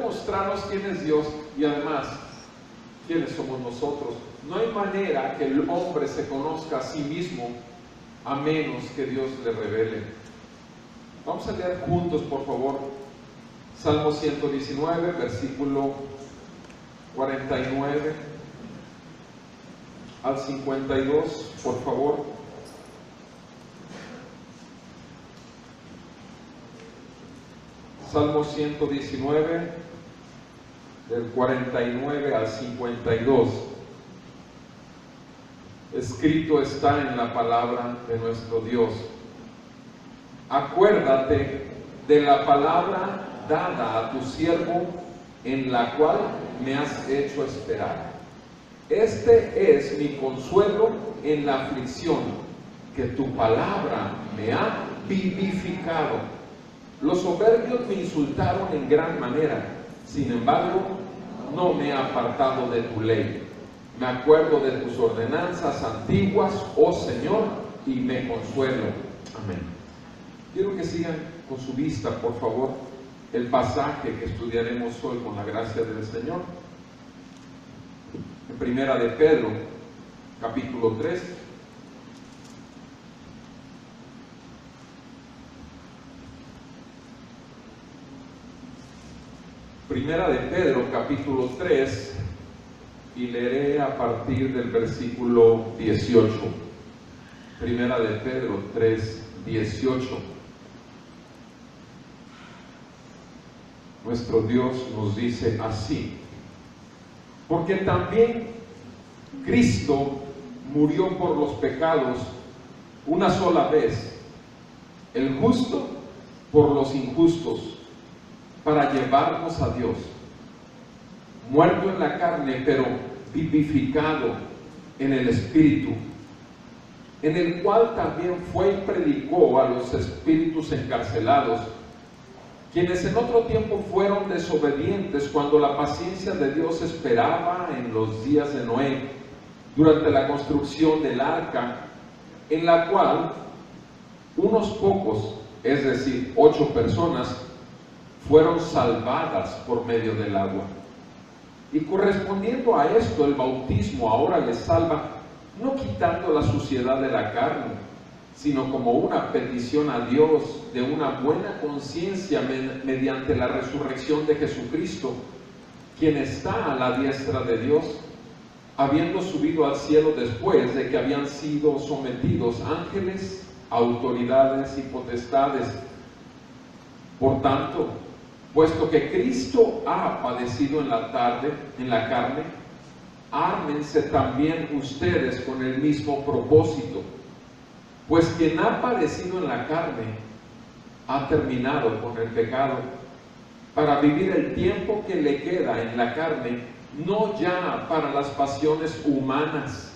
mostrarnos quién es Dios y además quiénes somos nosotros. No hay manera que el hombre se conozca a sí mismo a menos que Dios le revele. Vamos a leer juntos, por favor, Salmo 119, versículo 49 al 52, por favor. Salmo 119, del 49 al 52. Escrito está en la palabra de nuestro Dios: acuérdate de la palabra dada a tu siervo, en la cual me has hecho esperar. Este es mi consuelo en la aflicción, que tu palabra me ha vivificado. Los soberbios me insultaron en gran manera, sin embargo, no me he apartado de tu ley. Me acuerdo de tus ordenanzas antiguas, oh Señor, y me consuelo. Amén. Quiero que sigan con su vista, por favor, el pasaje que estudiaremos hoy con la gracia del Señor. En Primera de Pedro, capítulo 3. Primera de Pedro, capítulo 3, y leeré a partir del versículo 18. Primera de Pedro 3, 18. Nuestro Dios nos dice así: porque también Cristo murió por los pecados una sola vez, el justo por los injustos, para llevarnos a Dios, muerto en la carne, pero vivificado en el Espíritu, en el cual también fue y predicó a los espíritus encarcelados, quienes en otro tiempo fueron desobedientes cuando la paciencia de Dios esperaba en los días de Noé, durante la construcción del arca, en la cual unos pocos, es decir, 8 personas, fueron salvadas por medio del agua. Y correspondiendo a esto, el bautismo ahora les salva, no quitando la suciedad de la carne, sino como una petición a Dios de una buena conciencia mediante la resurrección de Jesucristo, quien está a la diestra de Dios, habiendo subido al cielo después de que habían sido sometidos ángeles, autoridades y potestades. Por tanto, puesto que Cristo ha padecido en la carne, ármense también ustedes con el mismo propósito, pues quien ha padecido en la carne ha terminado con el pecado, para vivir el tiempo que le queda en la carne, no ya para las pasiones humanas,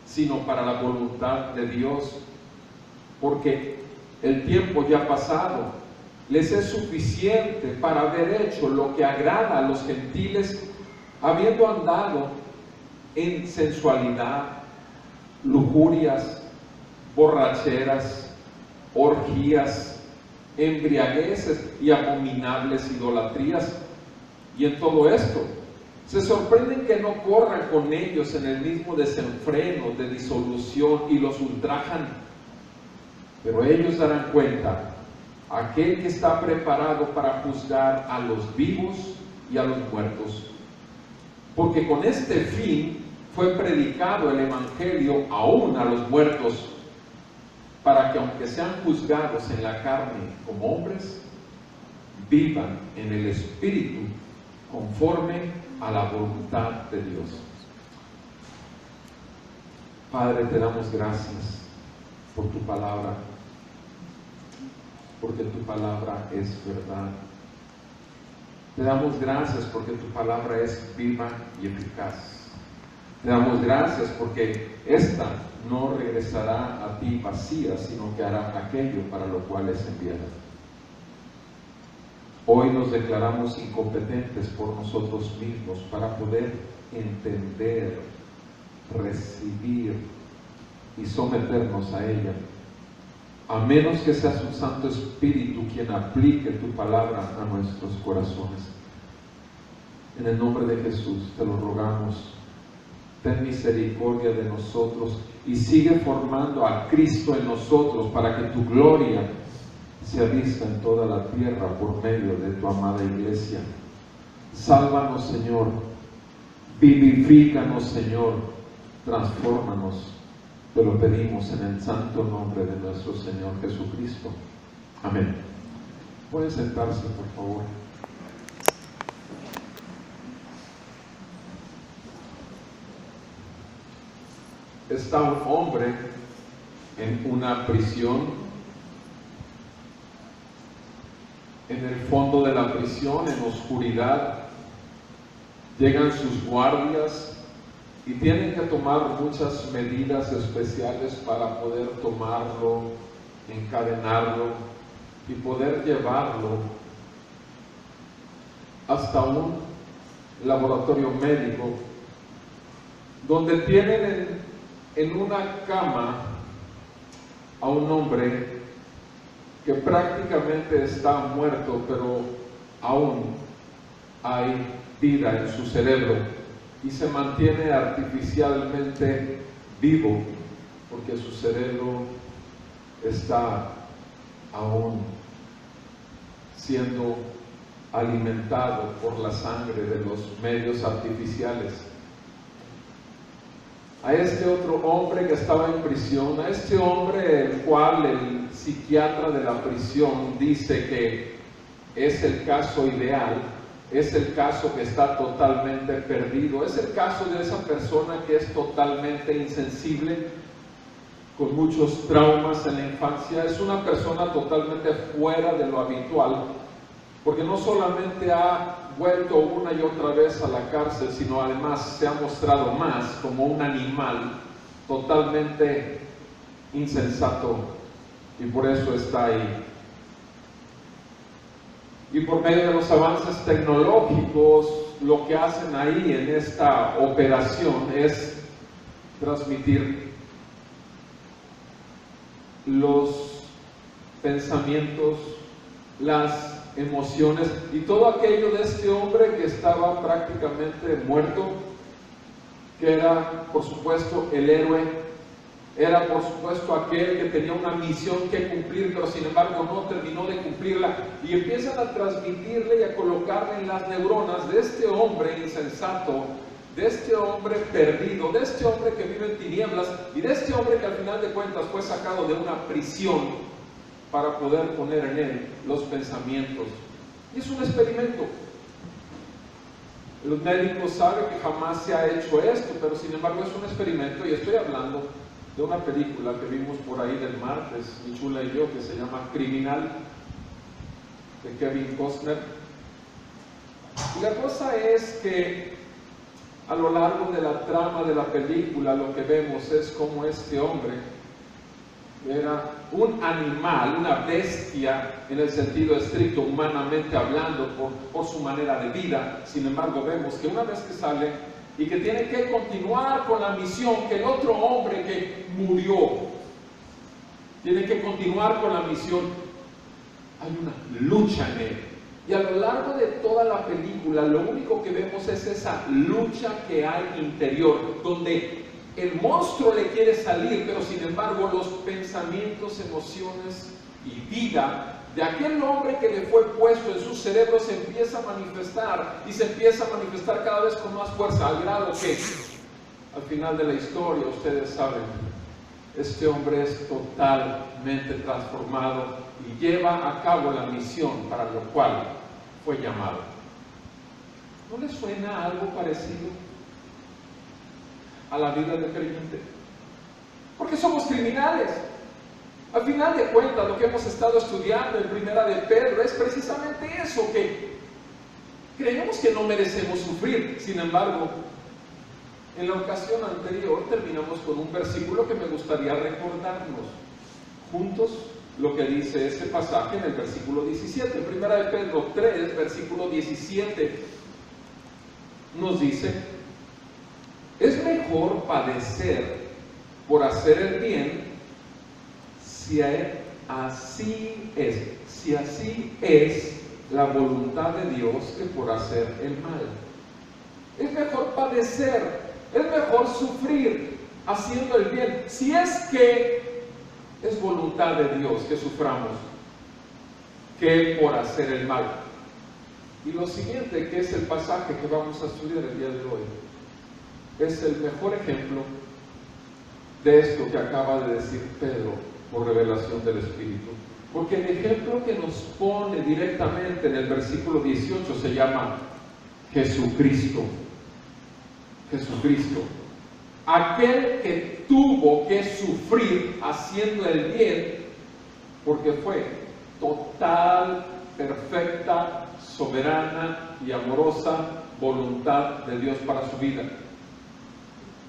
sino para la voluntad de Dios, porque el tiempo ya pasado les es suficiente para haber hecho lo que agrada a los gentiles, habiendo andado en sensualidad, lujurias, borracheras, orgías, embriagueces y abominables idolatrías. Y en todo esto se sorprenden que no corran con ellos en el mismo desenfreno de disolución y los ultrajan. Pero ellos darán cuenta a aquel que está preparado para juzgar a los vivos y a los muertos. Porque con este fin fue predicado el Evangelio aún a los muertos, para que aunque sean juzgados en la carne como hombres, vivan en el Espíritu conforme a la voluntad de Dios. Padre, te damos gracias por tu palabra, porque tu palabra es verdad. Te damos gracias porque tu palabra es viva y eficaz. Te damos gracias porque esta no regresará a ti vacía, sino que hará aquello para lo cual es enviada. Hoy nos declaramos incompetentes por nosotros mismos para poder entender, recibir y someternos a ella, a menos que sea su Santo Espíritu quien aplique tu palabra a nuestros corazones. En el nombre de Jesús te lo rogamos. Ten misericordia de nosotros y sigue formando a Cristo en nosotros para que tu gloria sea vista en toda la tierra por medio de tu amada iglesia. Sálvanos, Señor. Vivifícanos, Señor. Transfórmanos. Te lo pedimos en el santo nombre de nuestro Señor Jesucristo. Amén. Pueden sentarse, por favor. Está un hombre en una prisión. En el fondo de la prisión, en oscuridad, llegan sus guardias y tienen que tomar muchas medidas especiales para poder tomarlo, encadenarlo y poder llevarlo hasta un laboratorio médico, donde tienen en una cama a un hombre que prácticamente está muerto, pero aún hay vida en su cerebro y se mantiene artificialmente vivo porque su cerebro está aún siendo alimentado por la sangre de los medios artificiales. A este otro hombre que estaba en prisión, a este hombre el cual el psiquiatra de la prisión dice que es el caso ideal, es el caso que está totalmente perdido, es el caso de esa persona que es totalmente insensible, con muchos traumas en la infancia, es una persona totalmente fuera de lo habitual, porque no solamente ha vuelto una y otra vez a la cárcel, sino además se ha mostrado más como un animal totalmente insensato, y por eso está ahí. Y por medio de los avances tecnológicos, lo que hacen ahí en esta operación es transmitir los pensamientos, las emociones y todo aquello de este hombre que estaba prácticamente muerto, que era por supuesto el héroe, era por supuesto aquel que tenía una misión que cumplir, pero sin embargo no terminó de cumplirla, y empiezan a transmitirle y a colocarle en las neuronas de este hombre insensato, de este hombre perdido, de este hombre que vive en tinieblas, y de este hombre que al final de cuentas fue sacado de una prisión para poder poner en él los pensamientos. Y es un experimento. Los médicos saben que jamás se ha hecho esto, pero sin embargo es un experimento, y estoy hablando de una película que vimos por ahí del martes, mi chula y yo, que se llama Criminal, de Kevin Costner. Y la cosa es que a lo largo de la trama de la película lo que vemos es cómo este hombre era un animal, una bestia en el sentido estricto, humanamente hablando, por su manera de vida. Sin embargo, vemos que una vez que sale y que tiene que continuar con la misión, que el otro hombre que murió tiene que continuar con la misión, hay una lucha en él. Y a lo largo de toda la película, lo único que vemos es esa lucha que hay interior, donde el monstruo le quiere salir, pero sin embargo los pensamientos, emociones y vida de aquel hombre que le fue puesto en su cerebro se empieza a manifestar, y se empieza a manifestar cada vez con más fuerza, al grado que al final de la historia, ustedes saben, este hombre es totalmente transformado y lleva a cabo la misión para lo cual fue llamado. ¿No les suena algo parecido a la vida del creyente? Porque somos criminales. Al final de cuentas, lo que hemos estado estudiando en Primera de Pedro es precisamente eso, que creemos que no merecemos sufrir. Sin embargo, en la ocasión anterior terminamos con un versículo que me gustaría recordarnos juntos, lo que dice ese pasaje en el versículo 17. En Primera de Pedro 3, versículo 17, nos dice: es mejor padecer por hacer el bien, si así es la voluntad de Dios, que por hacer el mal. es mejor padecer, es mejor sufrir haciendo el bien, si es que es voluntad de Dios que suframos, que por hacer el mal. Y lo siguiente, que es el pasaje que vamos a estudiar el día de hoy, es el mejor ejemplo de esto que acaba de decir Pedro por revelación del Espíritu. Porque el ejemplo que nos pone directamente en el versículo 18 se llama Jesucristo. Jesucristo. Aquel que tuvo que sufrir haciendo el bien, porque fue total, perfecta, soberana y amorosa voluntad de Dios para su vida.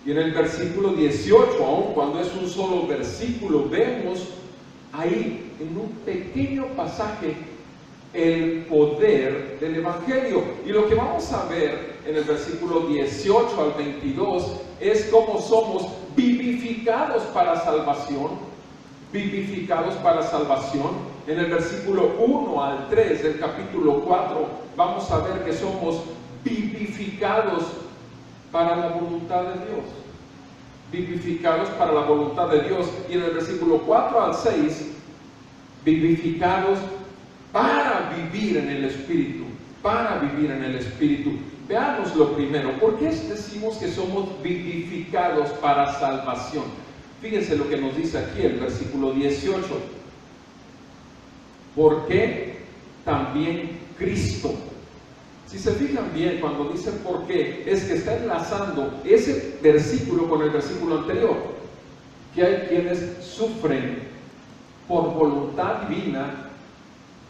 Y en el versículo 18, aun cuando es un solo versículo, vemos ahí en un pequeño pasaje el poder del Evangelio. Y lo que vamos a ver en el versículo 18 al 22 es cómo somos vivificados para salvación. Vivificados para salvación. En el versículo 1 al 3 del capítulo 4 vamos a ver que somos vivificados para la voluntad de Dios. Vivificados para la voluntad de Dios. Y en el versículo 4 al 6, vivificados para vivir en el Espíritu. Para vivir en el Espíritu. Veamos lo primero. ¿Por qué decimos que somos vivificados para salvación? Fíjense lo que nos dice aquí el versículo 18. Porque también Cristo. Si se fijan bien, cuando dice por qué, es que está enlazando ese versículo con el versículo anterior. Que hay quienes sufren por voluntad divina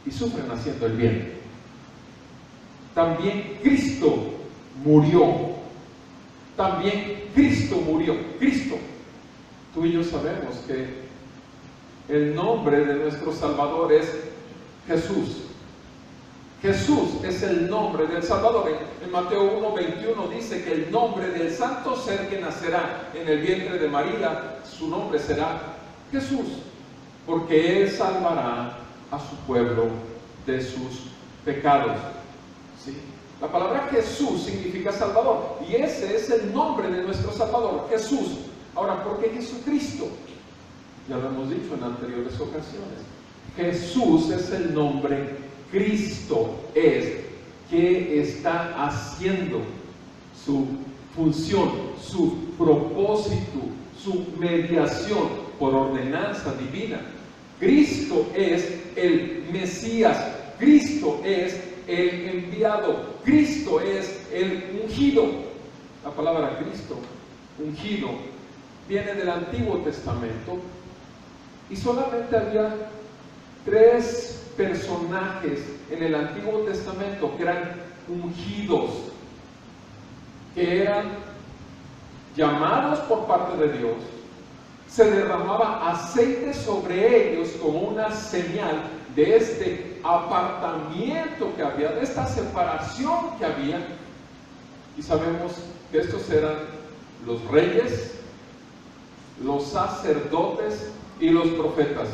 y sufren haciendo el bien. También Cristo murió. También Cristo murió. Cristo. Tú y yo sabemos que el nombre de nuestro Salvador es Jesús. Jesús es el nombre del Salvador. En Mateo 1:21 dice que el nombre del santo ser que nacerá en el vientre de María, su nombre será Jesús, porque Él salvará a su pueblo de sus pecados. ¿Sí? La palabra Jesús significa Salvador, y ese es el nombre de nuestro Salvador, Jesús. Ahora, ¿por qué Jesucristo? Ya lo hemos dicho en anteriores ocasiones. Jesús es el nombre, Cristo es que está haciendo su función, su propósito, su mediación por ordenanza divina. Cristo es el Mesías, Cristo es el enviado, Cristo es el ungido. La palabra Cristo, ungido, viene del Antiguo Testamento y solamente había 3 personajes en el Antiguo Testamento que eran ungidos, que eran llamados por parte de Dios, se derramaba aceite sobre ellos como una señal de este apartamiento que había, de esta separación que había, y sabemos que estos eran los reyes, los sacerdotes y los profetas.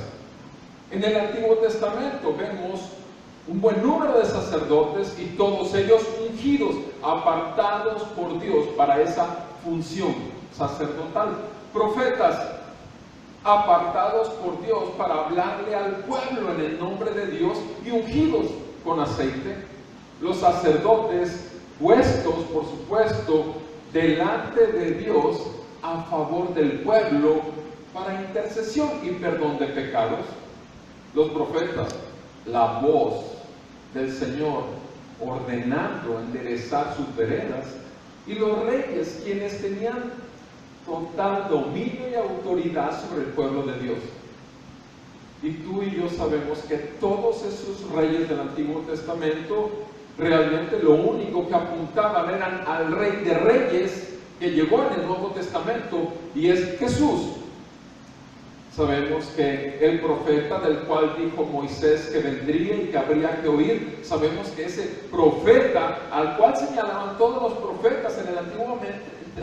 En el Antiguo Testamento vemos un buen número de sacerdotes y todos ellos ungidos, apartados por Dios para esa función sacerdotal. Profetas, apartados por Dios para hablarle al pueblo en el nombre de Dios y ungidos con aceite. Los sacerdotes puestos, por supuesto, delante de Dios a favor del pueblo para intercesión y perdón de pecados. Los profetas, la voz del Señor ordenando enderezar sus veredas, y los reyes, quienes tenían total dominio y autoridad sobre el pueblo de Dios. Y tú y yo sabemos que todos esos reyes del Antiguo Testamento realmente lo único que apuntaban eran al Rey de Reyes que llegó en el Nuevo Testamento, y es Jesús. Sabemos que el profeta del cual dijo Moisés que vendría y que habría que oír, sabemos que ese profeta al cual señalaban todos los profetas en el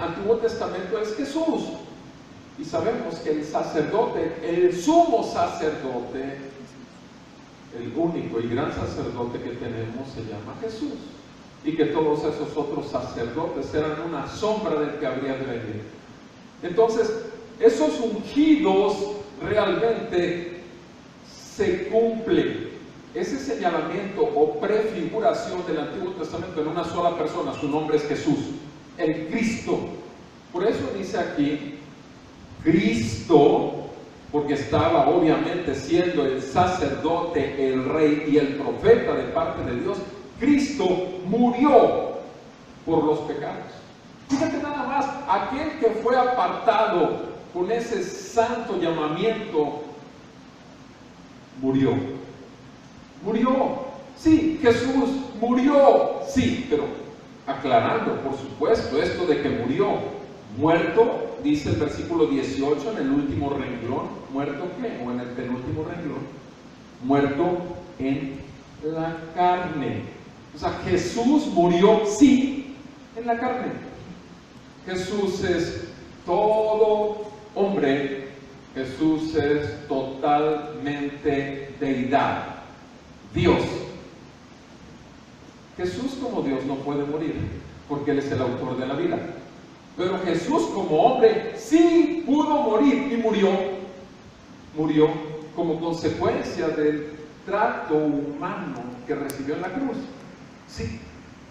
Antiguo Testamento es Jesús. Y sabemos que el sacerdote, el sumo sacerdote, el único y gran sacerdote que tenemos se llama Jesús. y que todos esos otros sacerdotes eran una sombra del que habría de venir. Entonces, esos ungidos realmente se cumplen. Ese señalamiento o prefiguración del Antiguo Testamento en una sola persona, su nombre es Jesús, el Cristo. Por eso dice aquí, Cristo, porque estaba obviamente siendo el sacerdote, el rey y el profeta de parte de Dios. Cristo murió por los pecados. Fíjate nada más, aquel que fue apartado con ese santo llamamiento, murió. Murió. Sí, Jesús murió. Sí, pero aclarando, por supuesto, esto de que murió. Muerto, dice el versículo 18 en el último renglón. ¿Muerto qué? O en el penúltimo renglón. Muerto en la carne. O sea, Jesús murió, sí, en la carne. Jesús es todo hombre. Jesús es totalmente deidad. Dios. Jesús como Dios no puede morir, porque Él es el autor de la vida. Pero Jesús como hombre sí pudo morir y murió. Murió como consecuencia del trato humano que recibió en la cruz. Sí,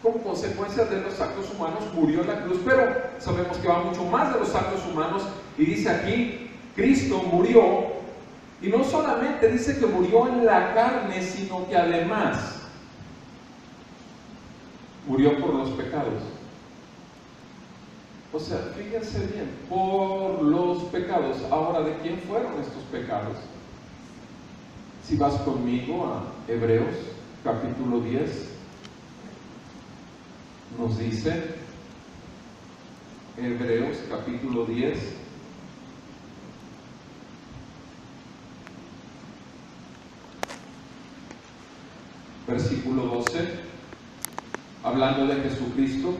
como consecuencia de los actos humanos murió en la cruz, pero sabemos que va mucho más de los actos humanos, y dice aquí, Cristo murió, y no solamente dice que murió en la carne, sino que además murió por los pecados. O sea, fíjense bien, por los pecados. Ahora, ¿de quién fueron estos pecados? Si vas conmigo a Hebreos capítulo 10, nos dice, Hebreos capítulo 10, versículo 12, hablando de Jesucristo,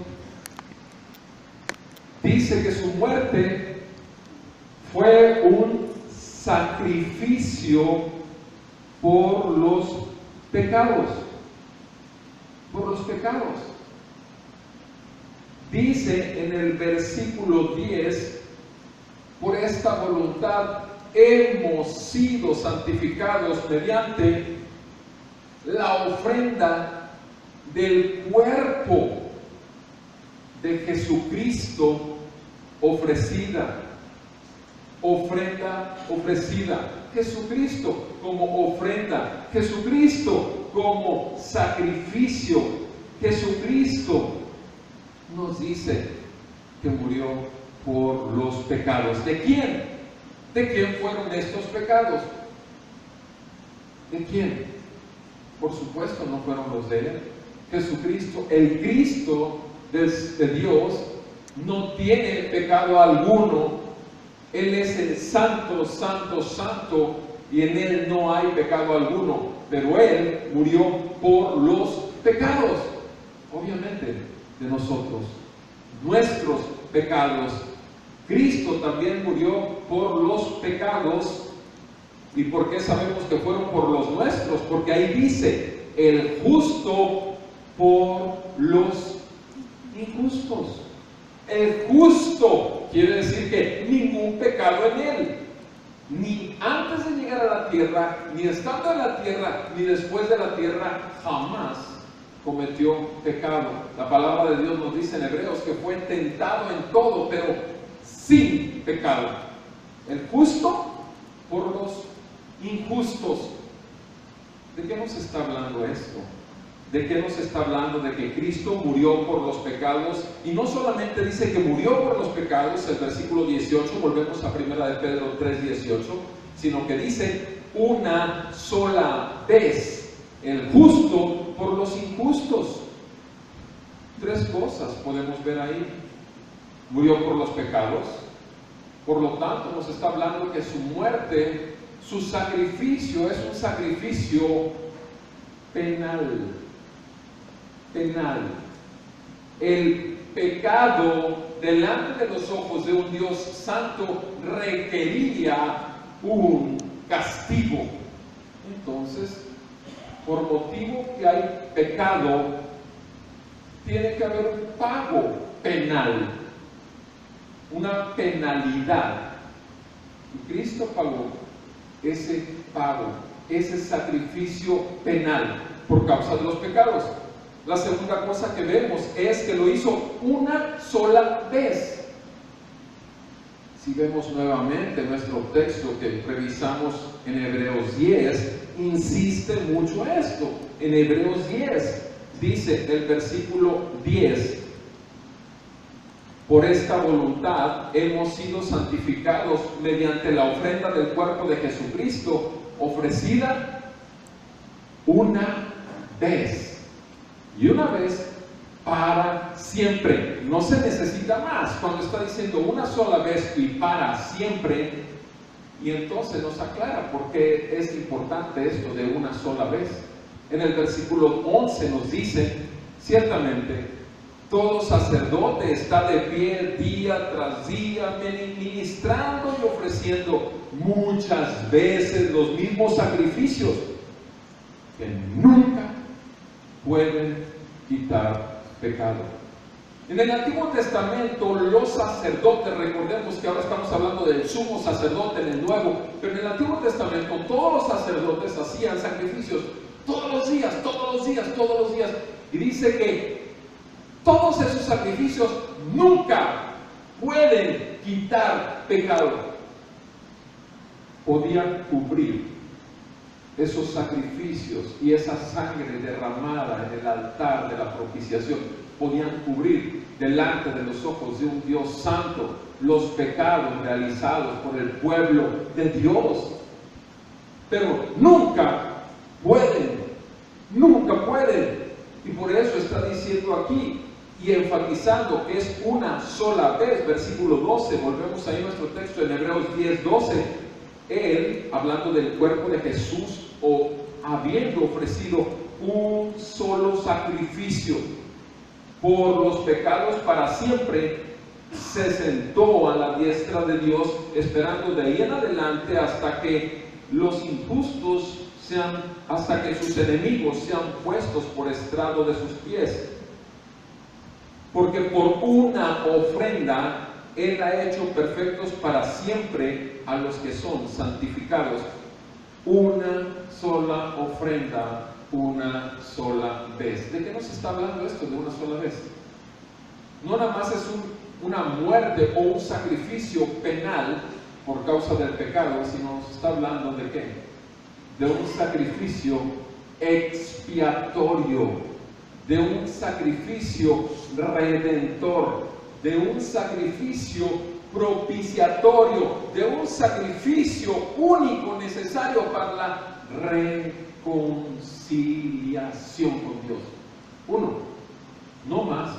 dice que su muerte fue un sacrificio por los pecados. Por los pecados. Dice en el versículo 10, por esta voluntad hemos sido santificados mediante la ofrenda del cuerpo de Jesucristo ofrecida. Ofrenda ofrecida. Jesucristo como ofrenda. Jesucristo como sacrificio. Jesucristo nos dice que murió por los pecados. ¿De quién? ¿De quién fueron estos pecados? ¿De quién? Por supuesto no fueron los de Él. Jesucristo, el Cristo de Dios, no tiene pecado alguno. Él es el santo, santo, santo, y en Él no hay pecado alguno, pero Él murió por los pecados, obviamente, de nosotros, nuestros pecados. Cristo también murió por los pecados. ¿Y por qué sabemos que fueron por los nuestros? Porque ahí dice, el justo por los injustos. El justo quiere decir que ningún pecado en Él, ni antes de llegar a la tierra, ni estando en la tierra, ni después de la tierra, jamás cometió pecado. La palabra de Dios nos dice en Hebreos que fue tentado en todo, pero sin pecado. El justo por los injustos. ¿De qué nos está hablando esto? ¿De qué nos está hablando? De que Cristo murió por los pecados, y no solamente dice que murió por los pecados, el versículo 18, volvemos a 1 de Pedro 3:18, sino que dice una sola vez, el justo por los injustos. Tres cosas podemos ver ahí. Murió por los pecados, por lo tanto nos está hablando que su muerte, su sacrificio es un sacrificio penal. Penal. El pecado delante de los ojos de un Dios santo requería un castigo. Entonces, por motivo que hay pecado, tiene que haber un pago penal, una penalidad. Y Cristo pagó ese pago, ese sacrificio penal por causa de los pecados. La segunda cosa que vemos es que lo hizo una sola vez. Si vemos nuevamente nuestro texto que revisamos en Hebreos 10, insiste mucho esto. En Hebreos 10 dice el versículo 10: por esta voluntad hemos sido santificados mediante la ofrenda del cuerpo de Jesucristo, ofrecida una vez, y una vez para siempre. No se necesita más. Cuando está diciendo una sola vez y para siempre, y entonces nos aclara por qué es importante esto de una sola vez. En el versículo 11 nos dice: ciertamente todo sacerdote está de pie día tras día, ministrando y ofreciendo muchas veces los mismos sacrificios que nunca pueden quitar pecado. En el Antiguo Testamento los sacerdotes, recordemos que ahora estamos hablando del sumo sacerdote en el Nuevo, pero en el Antiguo Testamento todos los sacerdotes hacían sacrificios todos los días, todos los días, todos los días, y dice que todos esos sacrificios nunca pueden quitar pecado. Podían cubrir esos sacrificios y esa sangre derramada en el altar de la propiciación, podían cubrir delante de los ojos de un Dios santo los pecados realizados por el pueblo de Dios. Pero nunca pueden, y por eso está diciendo aquí y enfatizando que es una sola vez. Versículo 12, volvemos ahí a nuestro texto en Hebreos 10:12. Él, hablando del cuerpo de Jesús, o habiendo ofrecido un solo sacrificio por los pecados para siempre, se sentó a la diestra de Dios, esperando de ahí en adelante hasta que los injustos hasta que sus enemigos sean puestos por estrado de sus pies. Porque por una ofrenda Él ha hecho perfectos para siempre a los que son santificados. Una sola ofrenda, una sola vez. ¿De qué nos está hablando esto de una sola vez? No nada más es una muerte o un sacrificio penal por causa del pecado, sino nos está hablando de qué? De un sacrificio expiatorio, de un sacrificio redentor, de un sacrificio propiciatorio, de un sacrificio único necesario para la reconciliación con Dios. Uno, no más,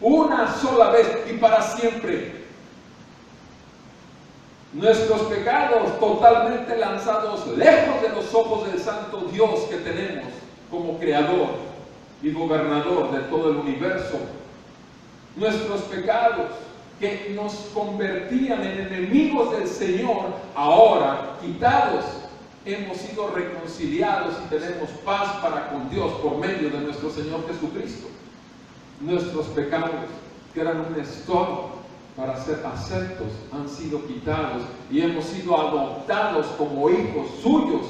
una sola vez y para siempre. Nuestros pecados totalmente lanzados lejos de los ojos del santo Dios que tenemos como creador y gobernador de todo el universo. Nuestros pecados que nos convertían en enemigos del Señor, ahora quitados, hemos sido reconciliados y tenemos paz para con Dios por medio de nuestro Señor Jesucristo. Nuestros pecados, que eran un estorbo para ser aceptos, han sido quitados y hemos sido adoptados como hijos suyos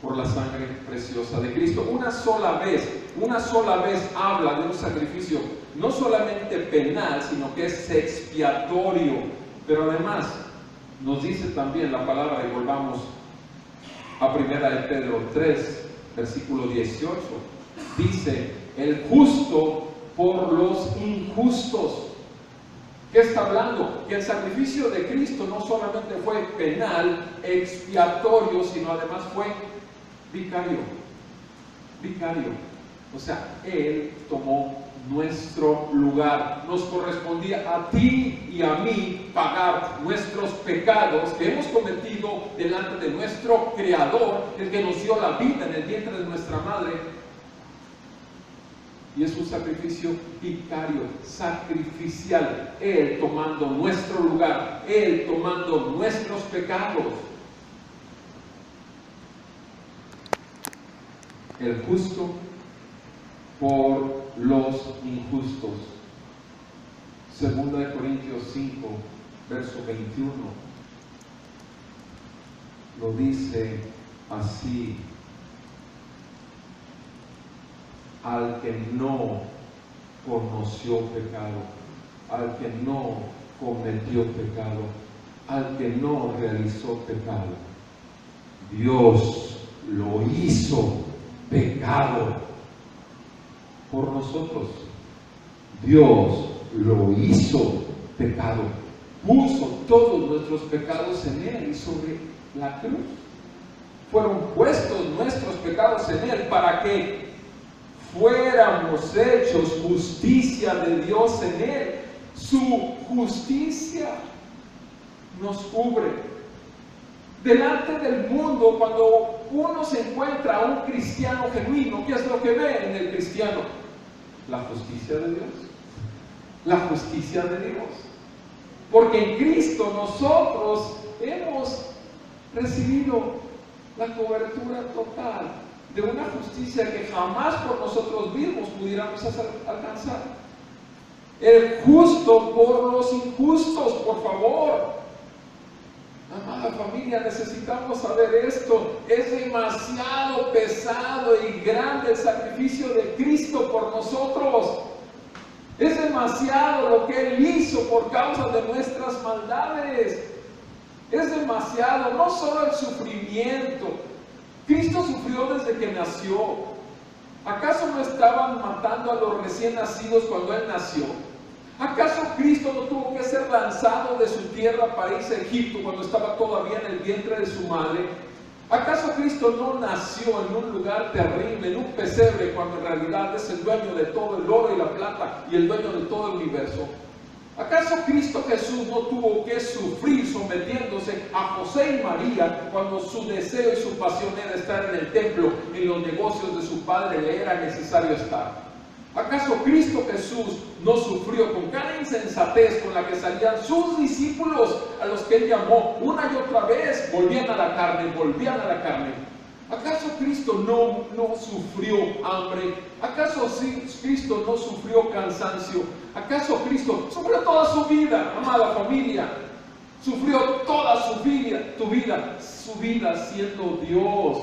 por la sangre preciosa de Cristo. Una sola vez habla de un sacrificio no solamente penal, sino que es expiatorio. Pero además nos dice también la palabra, y volvamos a 1 de Pedro 3, versículo 18, dice: el justo por los injustos. ¿Qué está hablando? Que el sacrificio de Cristo no solamente fue penal, expiatorio, sino además fue vicario. O sea, Él tomó nuestro lugar. Nos correspondía a ti y a mí pagar nuestros pecados que hemos cometido delante de nuestro Creador, el que nos dio la vida en el vientre de nuestra madre. Y es un sacrificio vicario, sacrificial. Él tomando nuestro lugar, Él tomando nuestros pecados. El justo por los injustos. 2 Corintios 5, verso 21, lo dice así: al que no conoció pecado, al que no cometió pecado, al que no realizó pecado, Dios lo hizo pecado por nosotros. Dios lo hizo pecado, puso todos nuestros pecados en Él y sobre la cruz fueron puestos nuestros pecados en Él para que fuéramos hechos justicia de Dios en Él. Su justicia nos cubre. Delante del mundo, cuando uno se encuentra a un cristiano genuino, ¿qué es lo que ve en el cristiano? La justicia de Dios. La justicia de Dios. Porque en Cristo nosotros hemos recibido la cobertura total de una justicia que jamás por nosotros mismos pudiéramos alcanzar. El justo por los injustos, por favor. Amada familia, necesitamos saber esto. Es demasiado pesado y grande el sacrificio de Cristo por nosotros. Es demasiado lo que Él hizo por causa de nuestras maldades. Es demasiado, no solo el sufrimiento. Cristo sufrió desde que nació. ¿Acaso no estaban matando a los recién nacidos cuando Él nació? ¿Acaso Cristo no tuvo que ser lanzado de su tierra para irse a Egipto cuando estaba todavía en el vientre de su madre? ¿Acaso Cristo no nació en un lugar terrible, en un pesebre, cuando en realidad es el dueño de todo el oro y la plata y el dueño de todo el universo? ¿Acaso Cristo Jesús no tuvo que sufrir sometiéndose a José y María cuando su deseo y su pasión era estar en el templo, en los negocios de su padre le era necesario estar? ¿Acaso Cristo Jesús no sufrió con cada insensatez con la que salían sus discípulos, a los que Él llamó una y otra vez? Volvían a la carne, volvían a la carne. ¿Acaso Cristo no sufrió hambre? ¿Acaso Cristo no sufrió cansancio? ¿Acaso Cristo sufrió toda su vida, amada familia? Sufrió toda su vida siendo Dios.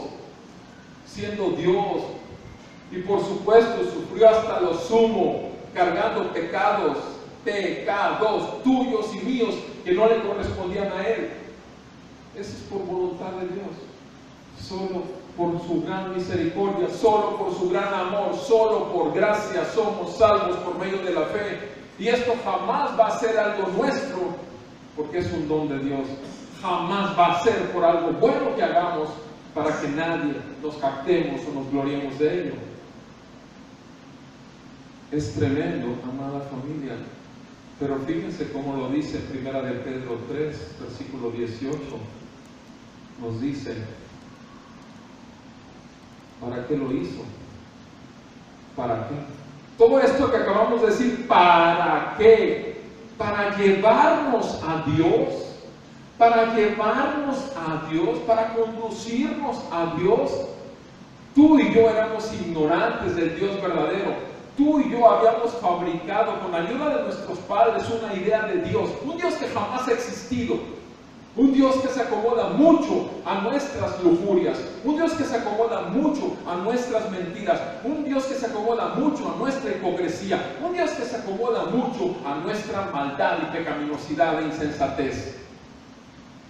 Y por supuesto sufrió hasta lo sumo, cargando pecados tuyos y míos que no le correspondían a Él. Eso es por voluntad de Dios. Solo por su gran misericordia, solo por su gran amor, solo por gracia somos salvos por medio de la fe. Y esto jamás va a ser algo nuestro, porque es un don de Dios. Jamás va a ser por algo bueno que hagamos para que nadie nos jactemos o nos gloriemos de ello. Es tremendo, amada familia. Pero fíjense cómo lo dice en 1 de Pedro 3, versículo 18. Nos dice: ¿para qué lo hizo? ¿Para qué? Todo esto que acabamos de decir, ¿para qué? Para llevarnos a Dios, para conducirnos a Dios. Tú y yo éramos ignorantes del Dios verdadero. Tú y yo habíamos fabricado con la ayuda de nuestros padres una idea de Dios, un Dios que jamás ha existido. Un Dios que se acomoda mucho a nuestras lujurias, un Dios que se acomoda mucho a nuestras mentiras, un Dios que se acomoda mucho a nuestra hipocresía, un Dios que se acomoda mucho a nuestra maldad y pecaminosidad e insensatez.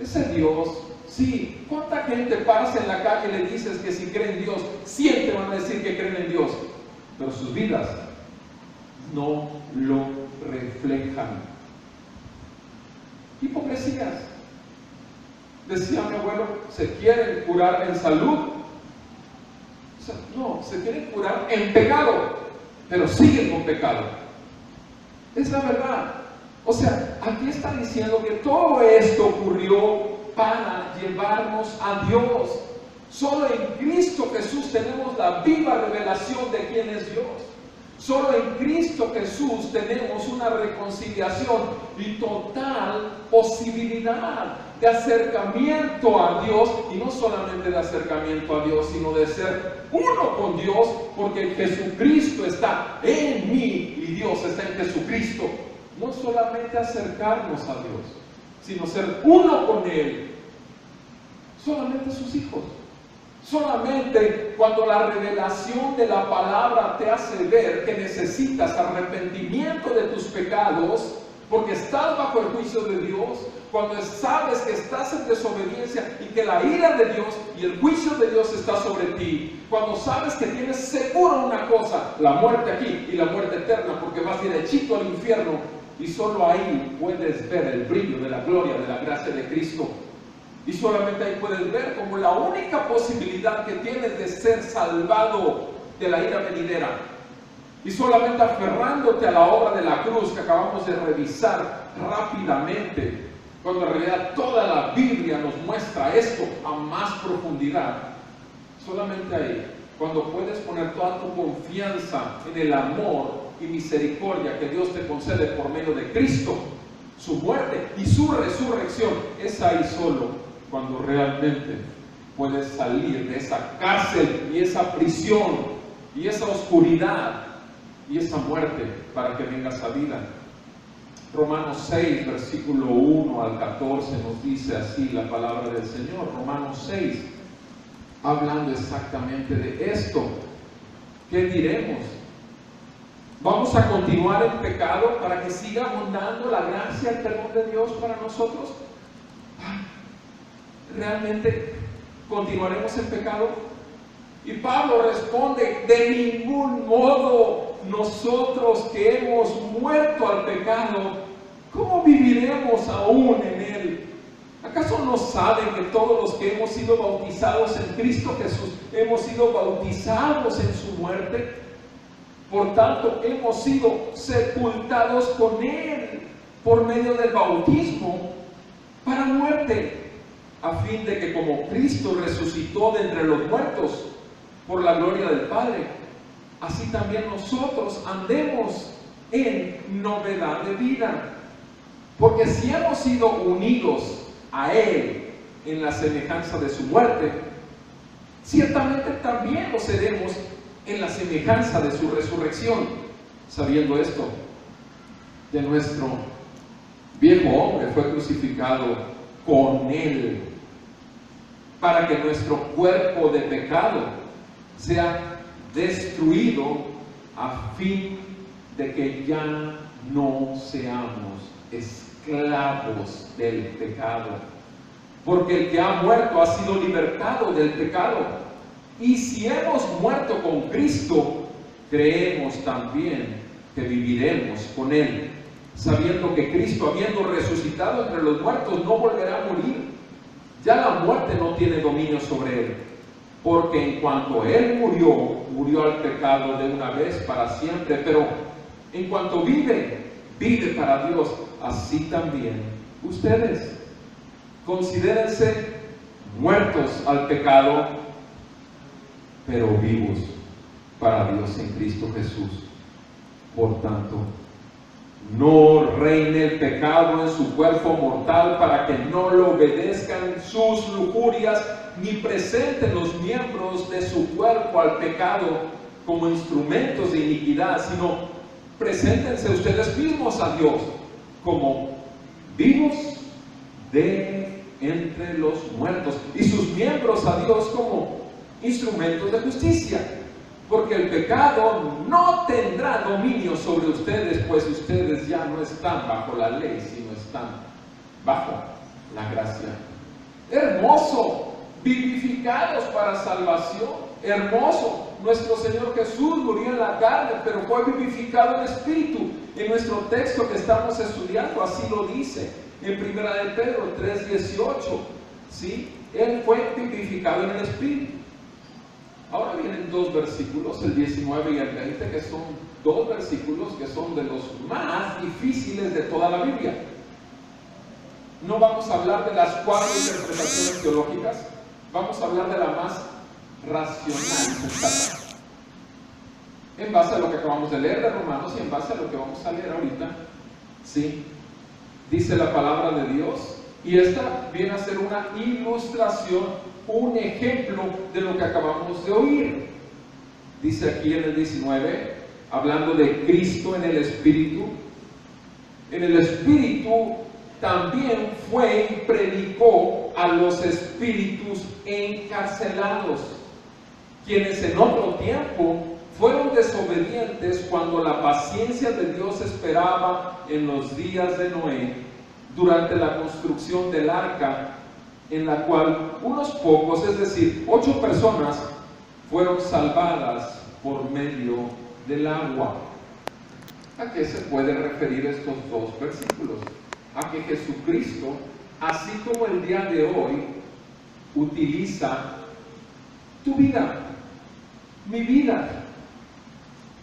Ese Dios, sí, ¿cuánta gente pasa en la calle y le dices que si creen en Dios, siempre van a decir que creen en Dios? Pero sus vidas no lo reflejan. Hipocresías. Decía mi abuelo, ¿se quieren curar en salud? O sea, no, se quieren curar en pecado, pero siguen con pecado. Es la verdad. O sea, aquí está diciendo que todo esto ocurrió para llevarnos a Dios. Solo en Cristo Jesús tenemos la viva revelación de quién es Dios. Solo en Cristo Jesús tenemos una reconciliación y total posibilidad de acercamiento a Dios, y no solamente de acercamiento a Dios, sino de ser uno con Dios, porque Jesucristo está en mí y Dios está en Jesucristo. No solamente acercarnos a Dios, sino ser uno con Él. Solamente sus hijos. Solamente cuando la revelación de la palabra te hace ver que necesitas arrepentimiento de tus pecados, porque estás bajo el juicio de Dios, cuando sabes que estás en desobediencia y que la ira de Dios y el juicio de Dios está sobre ti, cuando sabes que tienes seguro una cosa, la muerte aquí y la muerte eterna, porque vas derechito al infierno, y solo ahí puedes ver el brillo de la gloria, de la gracia de Cristo. Y solamente ahí puedes ver como la única posibilidad que tienes de ser salvado de la ira venidera. Y solamente aferrándote a la obra de la cruz que acabamos de revisar rápidamente, cuando en realidad toda la Biblia nos muestra esto a más profundidad. Solamente ahí, cuando puedes poner toda tu confianza en el amor y misericordia que Dios te concede por medio de Cristo, su muerte y su resurrección, es ahí solo cuando realmente puedes salir de esa cárcel y esa prisión y esa oscuridad y esa muerte para que vengas a vida. Romanos 6, versículo 1 al 14 nos dice así la palabra del Señor. Romanos 6, hablando exactamente de esto. ¿Qué diremos? ¿Vamos a continuar en pecado para que siga abundando la gracia y el perdón de Dios para nosotros? ¿Realmente continuaremos en pecado? Y Pablo responde: de ningún modo. Nosotros que hemos muerto al pecado, ¿cómo viviremos aún en él? ¿Acaso no saben que todos los que hemos sido bautizados en Cristo Jesús hemos sido bautizados en su muerte? Por tanto, hemos sido sepultados con él por medio del bautismo para muerte, a fin de que como Cristo resucitó de entre los muertos por la gloria del Padre, así también nosotros andemos en novedad de vida. Porque si hemos sido unidos a Él en la semejanza de su muerte, ciertamente también lo seremos en la semejanza de su resurrección. Sabiendo esto, que nuestro viejo hombre fue crucificado con Él, para que nuestro cuerpo de pecado sea destruido, a fin de que ya no seamos esclavos del pecado. Porque el que ha muerto ha sido libertado del pecado. Y si hemos muerto con Cristo, creemos también que viviremos con Él, sabiendo que Cristo, habiendo resucitado entre los muertos, no volverá a morir. Ya la muerte no tiene dominio sobre Él. Porque en cuanto Él murió al pecado de una vez para siempre, pero en cuanto vive para Dios. Así también ustedes considérense muertos al pecado, pero vivos para Dios en Cristo Jesús. Por tanto, no reine el pecado en su cuerpo mortal, para que no lo obedezcan sus lujurias, ni presenten los miembros de su cuerpo al pecado como instrumentos de iniquidad, sino preséntense ustedes mismos a Dios como vivos de entre los muertos, y sus miembros a Dios como instrumentos de justicia. Porque el pecado no tendrá dominio sobre ustedes, pues ustedes ya no están bajo la ley, sino están bajo la gracia. Hermoso, vivificados para salvación. Hermoso, nuestro Señor Jesús murió en la carne, pero fue vivificado en espíritu. En nuestro texto que estamos estudiando así lo dice, en 1 de Pedro 3:18, ¿sí? Él fue vivificado en el espíritu. Ahora vienen dos versículos, el 19 y el 20, que son dos versículos que son de los más difíciles de toda la Biblia. No vamos a hablar de las 4 interpretaciones teológicas, vamos a hablar de la más racional y sensata. en base a lo que acabamos de leer de Romanos y en base a lo que vamos a leer ahorita, ¿sí? Dice la palabra de Dios, y esta viene a ser una ilustración, un ejemplo de lo que acabamos de oír. Dice aquí en el 19, hablando de Cristo en el Espíritu también fue y predicó a los espíritus encarcelados, quienes en otro tiempo fueron desobedientes cuando la paciencia de Dios esperaba en los días de Noé, durante la construcción del arca, en la cual unos pocos, es decir, 8 personas, fueron salvadas por medio del agua. ¿A qué se pueden referir estos dos versículos? A que Jesucristo, así como el día de hoy, utiliza tu vida, mi vida,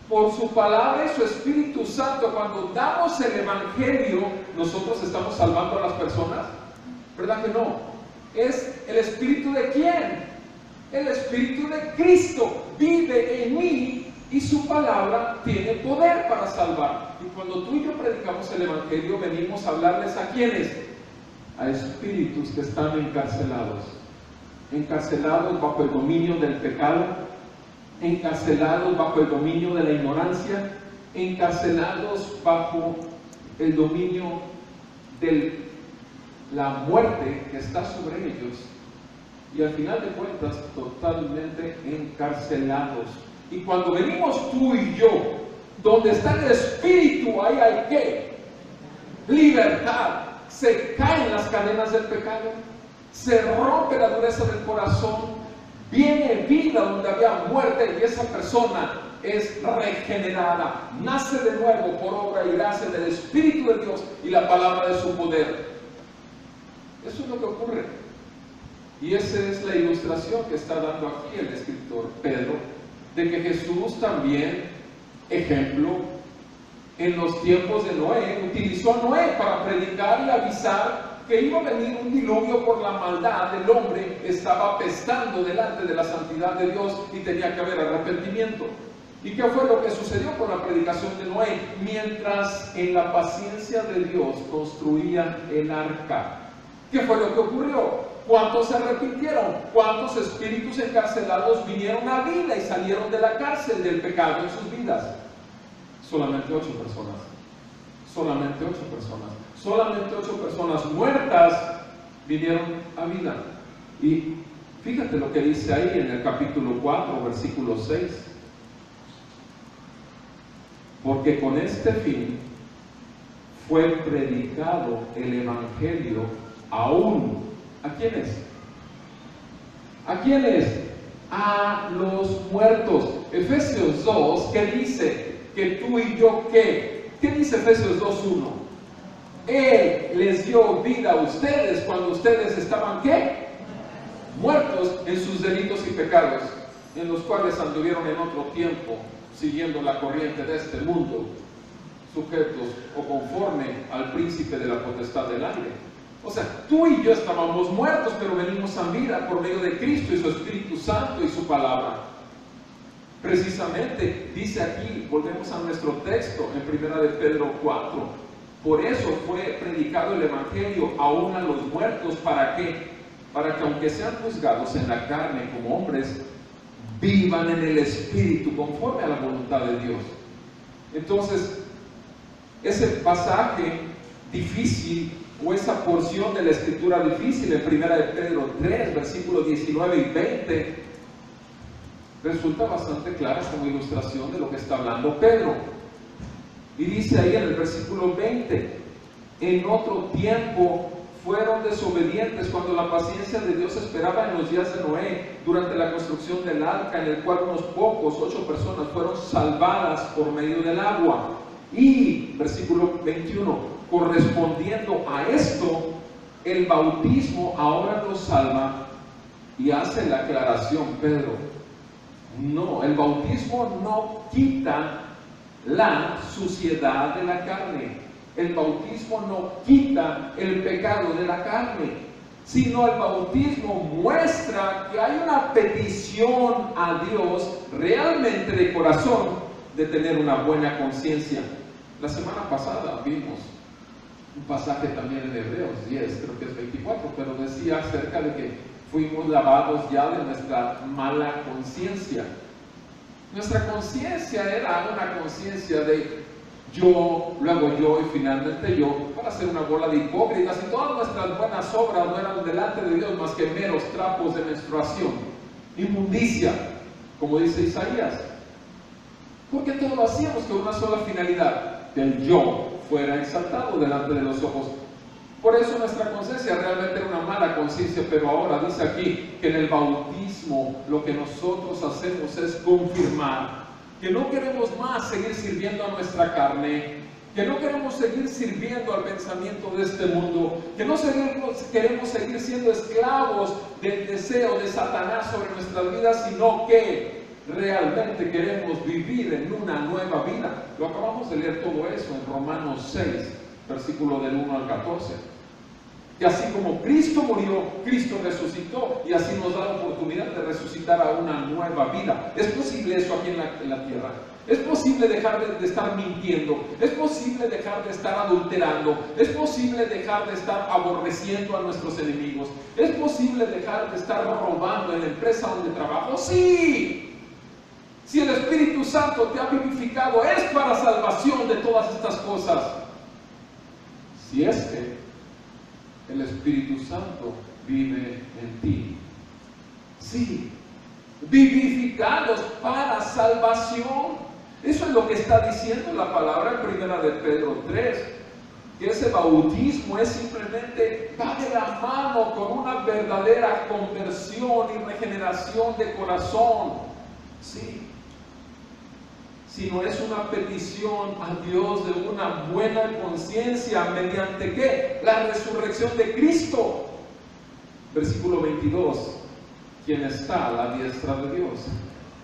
por su palabra y su Espíritu Santo. Cuando damos el Evangelio, nosotros estamos salvando a las personas, ¿verdad que no? ¿Es el Espíritu de quién? El Espíritu de Cristo vive en mí y su palabra tiene poder para salvar. Y cuando tú y yo predicamos el Evangelio, venimos a hablarles a quiénes, a espíritus que están encarcelados bajo el dominio del pecado, encarcelados bajo el dominio de la ignorancia, encarcelados bajo el dominio de la muerte que está sobre ellos, y al final de cuentas totalmente encarcelados. Y cuando venimos tú y yo, donde está el Espíritu, ahí hay ¿qué? Libertad. Se caen las cadenas del pecado, se rompe la dureza del corazón, viene vida donde había muerte, y esa persona es regenerada, nace de nuevo por obra y gracia del Espíritu de Dios y la palabra de su poder. Eso es lo que ocurre, y esa es la ilustración que está dando aquí el escritor Pedro, de que Jesús también, ejemplo, en los tiempos de Noé, utilizó a Noé para predicar y avisar que iba a venir un diluvio por la maldad del hombre, estaba pestando delante de la santidad de Dios y tenía que haber arrepentimiento. ¿Y qué fue lo que sucedió con la predicación de Noé? Mientras en la paciencia de Dios construía el arca, ¿qué fue lo que ocurrió? ¿Cuántos se arrepintieron? ¿Cuántos espíritus encarcelados vinieron a vida y salieron de la cárcel del pecado en sus vidas? Solamente 8 personas. Solamente 8 personas. Solamente 8 personas muertas vinieron a vida. Y fíjate lo que dice ahí en el capítulo 4, versículo 6. Porque con este fin fue predicado el Evangelio aún. ¿A quiénes? ¿A quiénes? A los muertos. Efesios 2, ¿qué dice? Que tú y yo, ¿qué? ¿Qué dice Efesios 2:1? Él les dio vida a ustedes cuando ustedes estaban, ¿qué? Muertos en sus delitos y pecados, en los cuales anduvieron en otro tiempo, siguiendo la corriente de este mundo, sujetos o conforme al príncipe de la potestad del aire. O sea, tú y yo estábamos muertos, pero venimos a vida por medio de Cristo y su Espíritu Santo y su palabra. Precisamente, dice aquí, volvemos a nuestro texto en 1 de Pedro 4, por eso fue predicado el Evangelio aún a los muertos. ¿Para qué? Para que aunque sean juzgados en la carne como hombres, vivan en el Espíritu conforme a la voluntad de Dios. Entonces, ese pasaje difícil, o esa porción de la escritura difícil en 1 de Pedro 3, versículos 19 y 20, resulta bastante clara como ilustración de lo que está hablando Pedro. Y dice ahí en el versículo 20, en otro tiempo fueron desobedientes cuando la paciencia de Dios esperaba en los días de Noé, durante la construcción del arca, en el cual unos pocos, 8 personas, fueron salvadas por medio del agua. Y, versículo 21, correspondiendo a esto, el bautismo ahora nos salva. Y hace la aclaración Pedro: no, el bautismo no quita la suciedad de la carne, el bautismo no quita el pecado de la carne, sino el bautismo muestra que hay una petición a Dios realmente de corazón de tener una buena conciencia. La semana pasada vimos un pasaje también en Hebreos 10, creo que es 24, pero decía acerca de que fuimos lavados ya de nuestra mala conciencia. Nuestra conciencia era una conciencia de yo, luego yo y finalmente yo, para ser una bola de hipócritas, y todas nuestras buenas obras no eran delante de Dios más que meros trapos de menstruación, inmundicia, como dice Isaías, porque todo lo hacíamos con una sola finalidad, que el yo fuera exaltado delante de los ojos. Por eso nuestra conciencia realmente era una mala conciencia, pero ahora dice aquí que en el bautismo lo que nosotros hacemos es confirmar que no queremos más seguir sirviendo a nuestra carne, que no queremos seguir sirviendo al pensamiento de este mundo, que no queremos seguir siendo esclavos del deseo de Satanás sobre nuestras vidas, sino que realmente queremos vivir en una nueva vida. Lo acabamos de leer todo eso en Romanos 6, versículo del 1 al 14. Que así como Cristo murió, Cristo resucitó, y así nos da la oportunidad de resucitar a una nueva vida. ¿Es posible eso aquí en la tierra? ¿Es posible dejar de estar mintiendo? ¿Es posible dejar de estar adulterando? ¿Es posible dejar de estar aborreciendo a nuestros enemigos? ¿Es posible dejar de estar robando en la empresa donde trabajo? ¡Sí! Si el Espíritu Santo te ha vivificado, es para salvación de todas estas cosas. Si es que el Espíritu Santo vive en ti. Sí, vivificados para salvación. Eso es lo que está diciendo la palabra en 1 de Pedro 3, que ese bautismo es simplemente va de la mano con una verdadera conversión y regeneración de corazón. Sí, sino es una petición a Dios de una buena conciencia, ¿mediante qué? La resurrección de Cristo. Versículo 22, quien está a la diestra de Dios.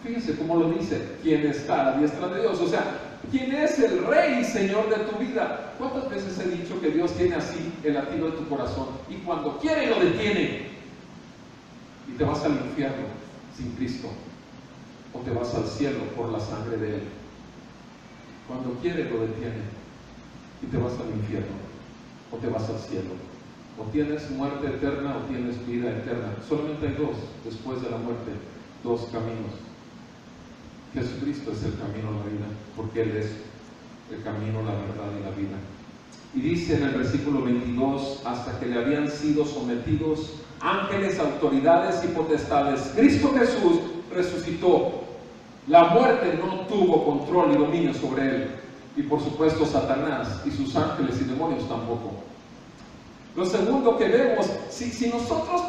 Fíjense cómo lo dice, quien está a la diestra de Dios, o sea, quien es el Rey y Señor de tu vida. ¿Cuántas veces he dicho que Dios tiene así el latido de tu corazón? Y cuando quiere lo detiene, y te vas al infierno sin Cristo, o te vas al cielo por la sangre de Él. Cuando quiere lo detiene y te vas al infierno o te vas al cielo. O tienes muerte eterna o tienes vida eterna. Solamente hay dos, después de la muerte, dos caminos. Jesucristo es el camino a la vida, porque Él es el camino, la verdad y la vida. Y dice en el versículo 22, hasta que le habían sido sometidos ángeles, autoridades y potestades, Cristo Jesús resucitó. La muerte no tuvo control y dominio sobre Él. Y por supuesto Satanás y sus ángeles y demonios tampoco. Lo segundo que vemos, si nosotros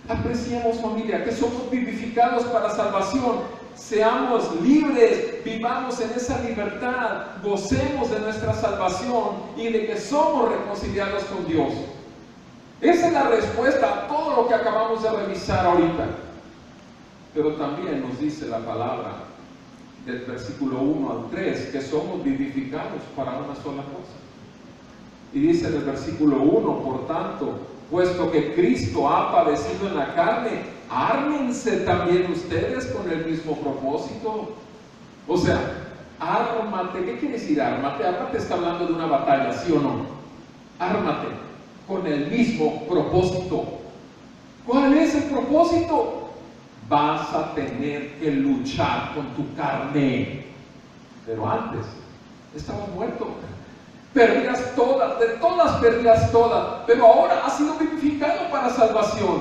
apreciamos, familia, que somos vivificados para salvación, seamos libres, vivamos en esa libertad, gocemos de nuestra salvación y de que somos reconciliados con Dios. Esa es la respuesta a todo lo que acabamos de revisar ahorita. Pero también nos dice la palabra del versículo 1 al 3 que somos vivificados para una sola cosa. Y dice en el versículo 1, por tanto, puesto que Cristo ha padecido en la carne, ármense también ustedes con el mismo propósito. O sea, ármate. ¿Qué quiere decir ármate? Ármate está hablando de una batalla, ¿sí o no? Ármate con el mismo propósito. ¿Cuál es el propósito? Vas a tener que luchar con tu carne. Pero antes estabas muerto. Perdías todas, de todas perdías todas. Pero ahora has sido vivificado para salvación.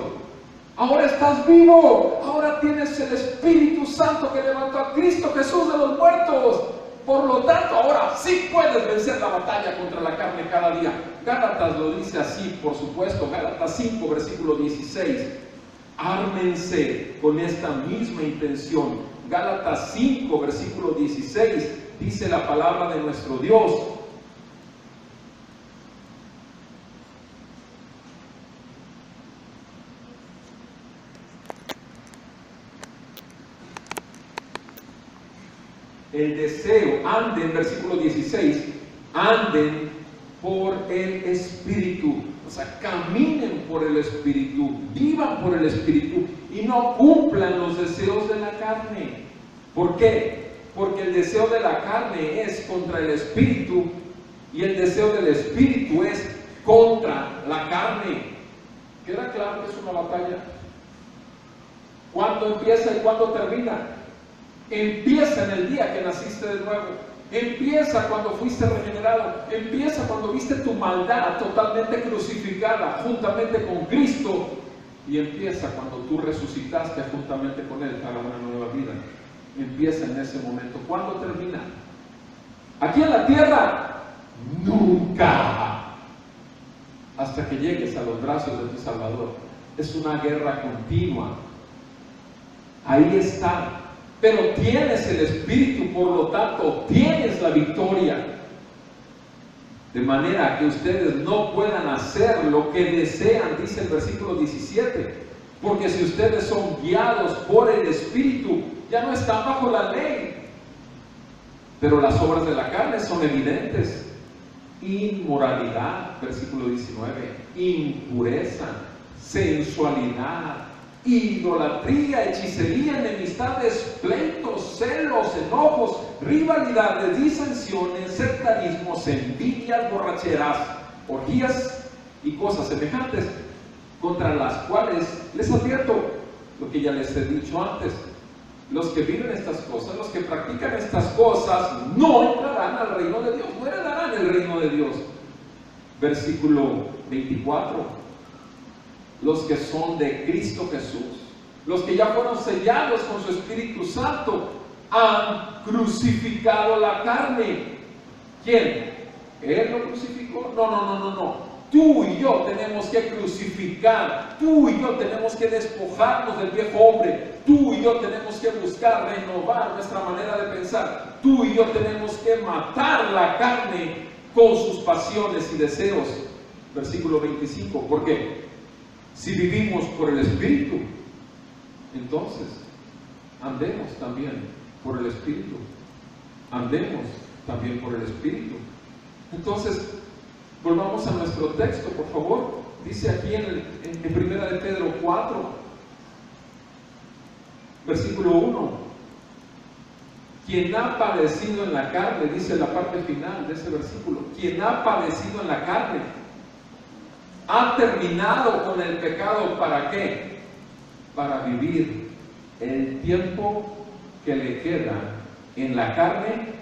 Ahora estás vivo. Ahora tienes el Espíritu Santo que levantó a Cristo Jesús de los muertos. Por lo tanto, ahora sí puedes vencer la batalla contra la carne cada día. Gálatas lo dice así, por supuesto. Gálatas 5, versículo 16. Ármense con esta misma intención. Gálatas 5, versículo 16, dice la palabra de nuestro Dios. El deseo, anden, versículo 16, anden por el Espíritu. O sea, caminen por el Espíritu, vivan por el Espíritu y no cumplan los deseos de la carne. ¿Por qué? Porque el deseo de la carne es contra el espíritu y el deseo del espíritu es contra la carne. ¿Queda claro que es una batalla? ¿Cuándo empieza y cuándo termina? Empieza en el día que naciste de nuevo. Empieza cuando fuiste regenerado. Empieza cuando viste tu maldad totalmente crucificada juntamente con Cristo. Y empieza cuando tú resucitaste juntamente con Él para una nueva vida. Empieza en ese momento. ¿Cuándo termina? Aquí en la tierra, nunca. Hasta que llegues a los brazos de tu Salvador. Es una guerra continua. Ahí está. Pero tienes el Espíritu, por lo tanto, tienes la victoria. De manera que ustedes no puedan hacer lo que desean, dice el versículo 17. Porque si ustedes son guiados por el Espíritu, ya no están bajo la ley. Pero las obras de la carne son evidentes. Inmoralidad, versículo 19. Impureza, sensualidad, idolatría, hechicería, enemistades, pleitos, celos, enojos, rivalidades, disensiones, sectarismos, envidias, borracheras, orgías y cosas semejantes, contra las cuales les advierto lo que ya les he dicho antes: los que viven estas cosas, los que practican estas cosas, no entrarán al reino de Dios, no heredarán el reino de Dios. Versículo 24. Los que son de Cristo Jesús, los que ya fueron sellados con su Espíritu Santo, han crucificado la carne. ¿Quién? ¿Él lo crucificó? No. Tú y yo tenemos que crucificar, tú y yo tenemos que despojarnos del viejo hombre, tú y yo tenemos que buscar renovar nuestra manera de pensar, tú y yo tenemos que matar la carne con sus pasiones y deseos. Versículo 25, ¿por qué? Si vivimos por el Espíritu, entonces andemos también por el Espíritu. Andemos también por el Espíritu. Entonces, volvamos a nuestro texto, por favor. Dice aquí en 1 de Pedro 4, versículo 1. Quien ha padecido en la carne, dice la parte final de ese versículo, quien ha padecido en la carne, ha terminado con el pecado. ¿Para qué? Para vivir el tiempo que le queda en la carne,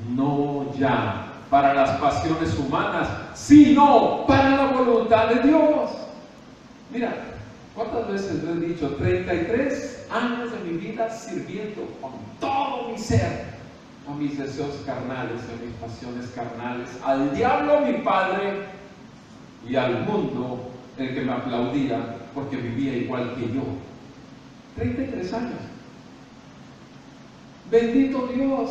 no ya para las pasiones humanas, sino para la voluntad de Dios. Mira, ¿cuántas veces lo he dicho? 33 años de mi vida sirviendo con todo mi ser a mis deseos carnales, a mis pasiones carnales, al diablo mi padre y al mundo el que me aplaudía porque vivía igual que yo. 33 años. Bendito Dios,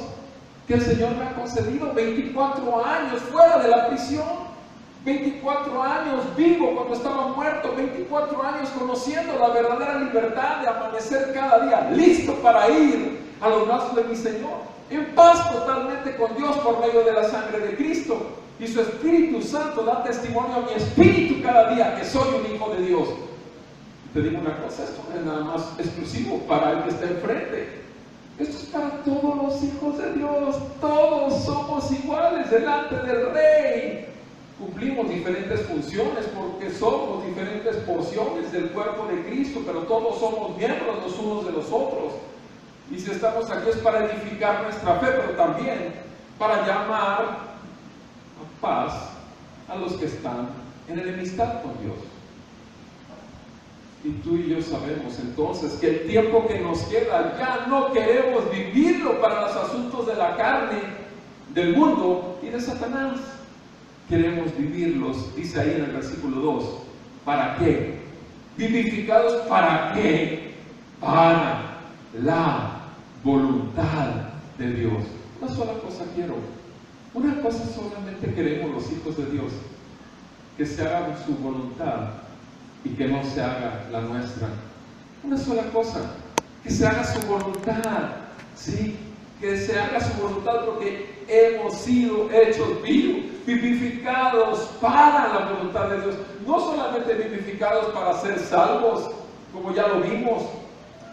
que el Señor me ha concedido 24 años fuera de la prisión, 24 años vivo cuando estaba muerto, 24 años conociendo la verdadera libertad de amanecer cada día, listo para ir a los brazos de mi Señor, en paz totalmente con Dios por medio de la sangre de Cristo. Y su Espíritu Santo da testimonio a mi espíritu cada día que soy un hijo de Dios. Y te digo una cosa, esto no es nada más exclusivo para el que está enfrente. Esto es para todos los hijos de Dios. Todos somos iguales delante del Rey. Cumplimos diferentes funciones porque somos diferentes porciones del cuerpo de Cristo, pero todos somos miembros los unos de los otros. Y si estamos aquí es para edificar nuestra fe, pero también para llamar a paz a los que están en enemistad con Dios. Y tú y yo sabemos entonces que el tiempo que nos queda ya no queremos vivirlo para los asuntos de la carne, del mundo y de Satanás. Queremos vivirlos, dice ahí en el versículo 2, ¿para qué? Vivificados, ¿para qué? Para la voluntad de Dios. Una sola cosa quiero, una cosa solamente queremos los hijos de Dios: que se haga su voluntad y que no se haga la nuestra. Una sola cosa, que se haga su voluntad, ¿sí? Que se haga su voluntad, porque hemos sido hechos vivos, vivificados para la voluntad de Dios. No solamente vivificados para ser salvos, como ya lo vimos,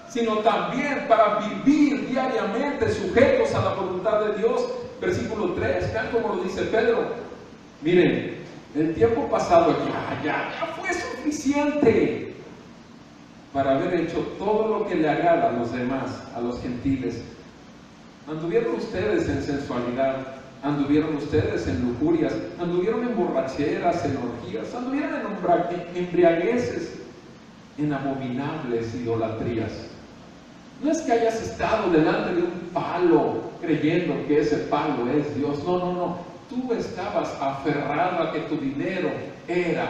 sino también para vivir diariamente sujetos a la voluntad de Dios. Versículo 3, vean cómo lo dice Pedro. Miren, el tiempo pasado ya fue suficiente para haber hecho todo lo que le agrada a los demás, a los gentiles. Anduvieron ustedes en sensualidad, anduvieron ustedes en lujurias, anduvieron en borracheras, en orgías, anduvieron en embriagueces, en abominables idolatrías. No es que hayas estado delante de un palo creyendo que ese palo es Dios. No. Tú estabas aferrado a que tu dinero era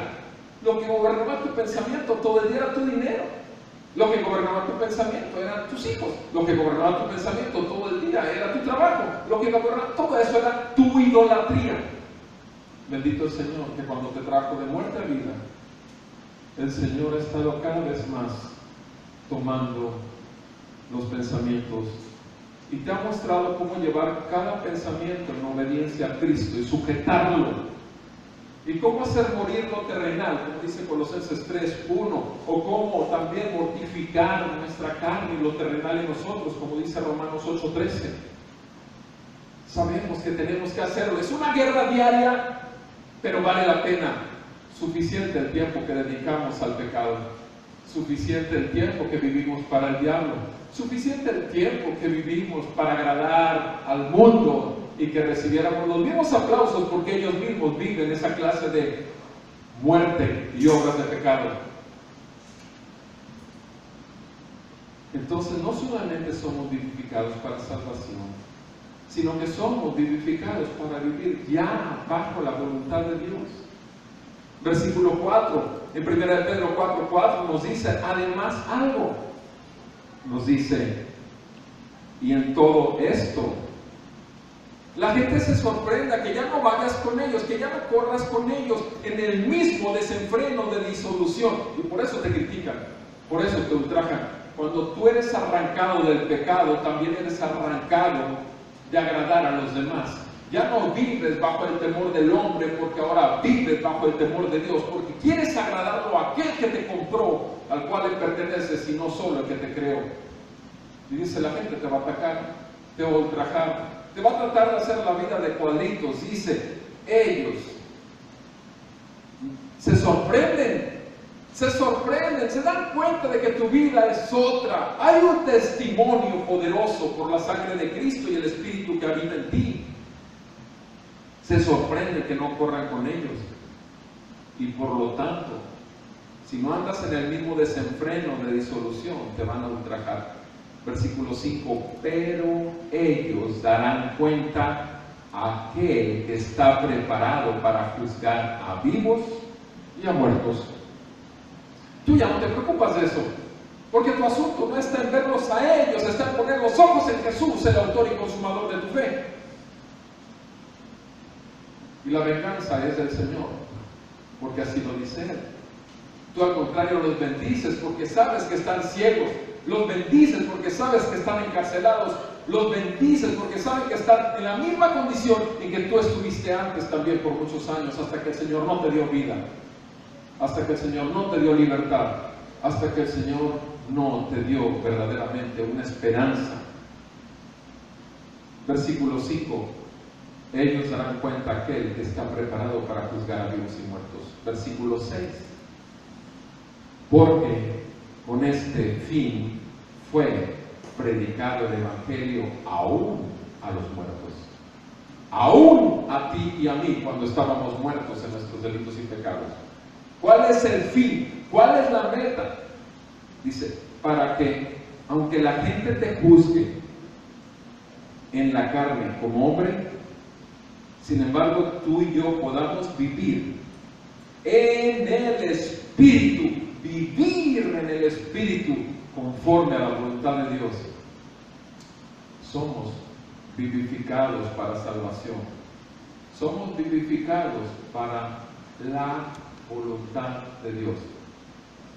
lo que gobernaba tu pensamiento. Todo el día era tu dinero. Lo que gobernaba tu pensamiento eran tus hijos. Lo que gobernaba tu pensamiento todo el día era tu trabajo. Lo que gobernaba todo eso era tu idolatría. Bendito el Señor, que cuando te trajo de muerte a vida, el Señor ha estado cada vez más tomando los pensamientos y te ha mostrado cómo llevar cada pensamiento en obediencia a Cristo y sujetarlo. Y cómo hacer morir lo terrenal, como dice Colosenses 3:1, o cómo también mortificar nuestra carne y lo terrenal en nosotros, como dice Romanos 8:13. Sabemos que tenemos que hacerlo. Es una guerra diaria, pero vale la pena. Suficiente el tiempo que dedicamos al pecado, suficiente el tiempo que vivimos para el diablo, suficiente el tiempo que vivimos para agradar al mundo y que recibiéramos los mismos aplausos porque ellos mismos viven esa clase de muerte y obras de pecado. Entonces no solamente somos vivificados para salvación, sino que somos vivificados para vivir ya bajo la voluntad de Dios. Versículo 4, en 1 Pedro 4:4 nos dice además algo. Nos dice, y en todo esto, la gente se sorprenda que ya no vayas con ellos, que ya no corras con ellos en el mismo desenfreno de disolución. Y por eso te critican, por eso te ultrajan. Cuando tú eres arrancado del pecado, también eres arrancado de agradar a los demás. Ya no vives bajo el temor del hombre, porque ahora vives bajo el temor de Dios, porque quieres agradarlo a aquel que te compró, al cual le perteneces y no solo el que te creó. Y dice, la gente te va a atacar, te va a ultrajar, te va a tratar de hacer la vida de cuadritos. Dice, ellos se sorprenden, se dan cuenta de que tu vida es otra. Hay un testimonio poderoso por la sangre de Cristo y el Espíritu que habita en ti. Se sorprende que no corran con ellos. Y por lo tanto, si no andas en el mismo desenfreno de disolución, te van a ultrajar. Versículo 5, pero ellos darán cuenta a aquel que está preparado para juzgar a vivos y a muertos. Tú ya no te preocupas de eso, porque tu asunto no está en verlos a ellos, está en poner los ojos en Jesús, el autor y consumador de tu fe. Y la venganza es del Señor, porque así lo dice Él. Tú al contrario los bendices porque sabes que están ciegos, los bendices porque sabes que están encarcelados, los bendices porque saben que están en la misma condición en que tú estuviste antes también por muchos años, hasta que el Señor no te dio vida, hasta que el Señor no te dio libertad, hasta que el Señor no te dio verdaderamente una esperanza. Versículo 5. Ellos darán cuenta a aquel que está preparado para juzgar a vivos y muertos. Versículo 6. Porque con este fin fue predicado el Evangelio aún a los muertos. Aún a ti y a mí cuando estábamos muertos en nuestros delitos y pecados. ¿Cuál es el fin? ¿Cuál es la meta? Dice, para que aunque la gente te juzgue en la carne como hombre, sin embargo, tú y yo podamos vivir en el Espíritu, vivir en el Espíritu conforme a la voluntad de Dios. Somos vivificados para salvación. Somos vivificados para la voluntad de Dios.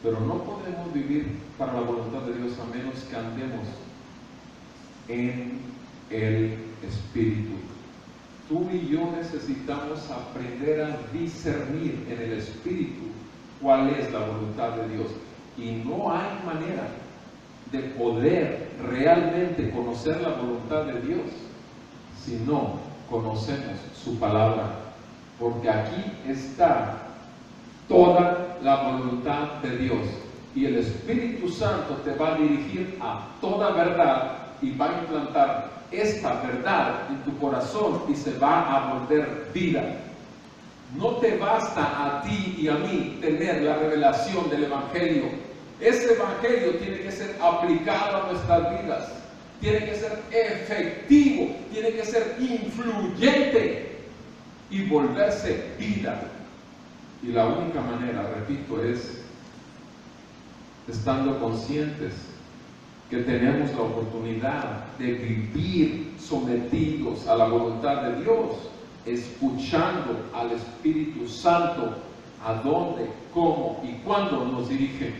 Pero no podemos vivir para la voluntad de Dios a menos que andemos en el Espíritu. Tú y yo necesitamos aprender a discernir en el Espíritu cuál es la voluntad de Dios. Y no hay manera de poder realmente conocer la voluntad de Dios si no conocemos su palabra, porque aquí está toda la voluntad de Dios y el Espíritu Santo te va a dirigir a toda verdad y va a implantar esta verdad en tu corazón y se va a volver vida. No te basta a ti y a mí tener la revelación del Evangelio. Ese Evangelio tiene que ser aplicado a nuestras vidas, tiene que ser efectivo, tiene que ser influyente y volverse vida. Y la única manera, repito, es estando conscientes que tenemos la oportunidad de vivir sometidos a la voluntad de Dios, escuchando al Espíritu Santo a dónde, cómo y cuándo nos dirige.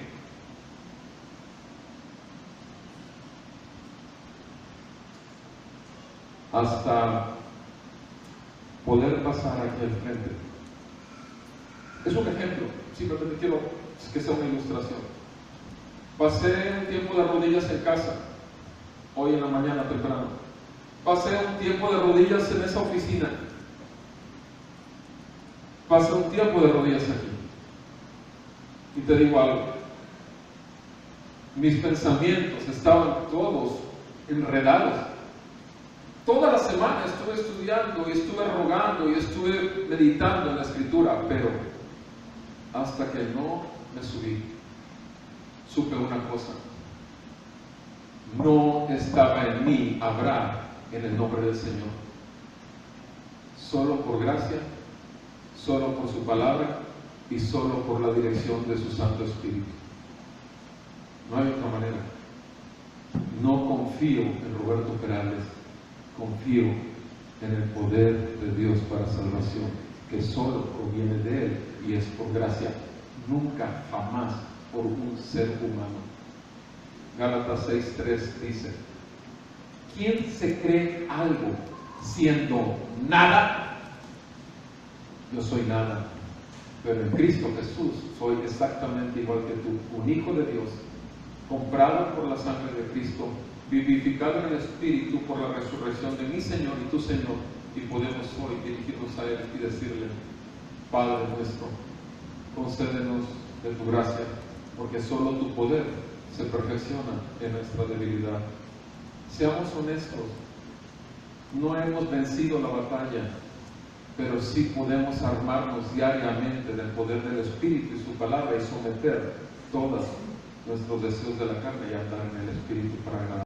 Hasta poder pasar aquí al frente. Es un ejemplo, simplemente quiero que sea una ilustración. Pasé un tiempo de rodillas en casa, hoy en la mañana temprano. Pasé un tiempo de rodillas en esa oficina. Pasé un tiempo de rodillas aquí. Y te digo algo, mis pensamientos estaban todos enredados. Toda la semana estuve estudiando y estuve rogando y estuve meditando en la Escritura, pero hasta que no me subí, supe una cosa: no estaba en mí, habrá en el nombre del Señor. Solo por gracia, solo por su palabra y solo por la dirección de su Santo Espíritu. No hay otra manera. No confío en Roberto Perales, confío en el poder de Dios para salvación, que solo proviene de Él y es por gracia, nunca, jamás por un ser humano. Gálatas 6:3 dice: ¿quién se cree algo siendo nada? Yo soy nada, pero en Cristo Jesús soy exactamente igual que tú, un hijo de Dios, comprado por la sangre de Cristo, vivificado en el Espíritu por la resurrección de mi Señor y tu Señor, y podemos hoy dirigirnos a Él y decirle: Padre nuestro, concédenos de tu gracia, porque solo tu poder se perfecciona en nuestra debilidad. Seamos honestos, no hemos vencido la batalla, pero sí podemos armarnos diariamente del poder del Espíritu y su palabra y someter todos nuestros deseos de la carne y andar en el Espíritu para agradar.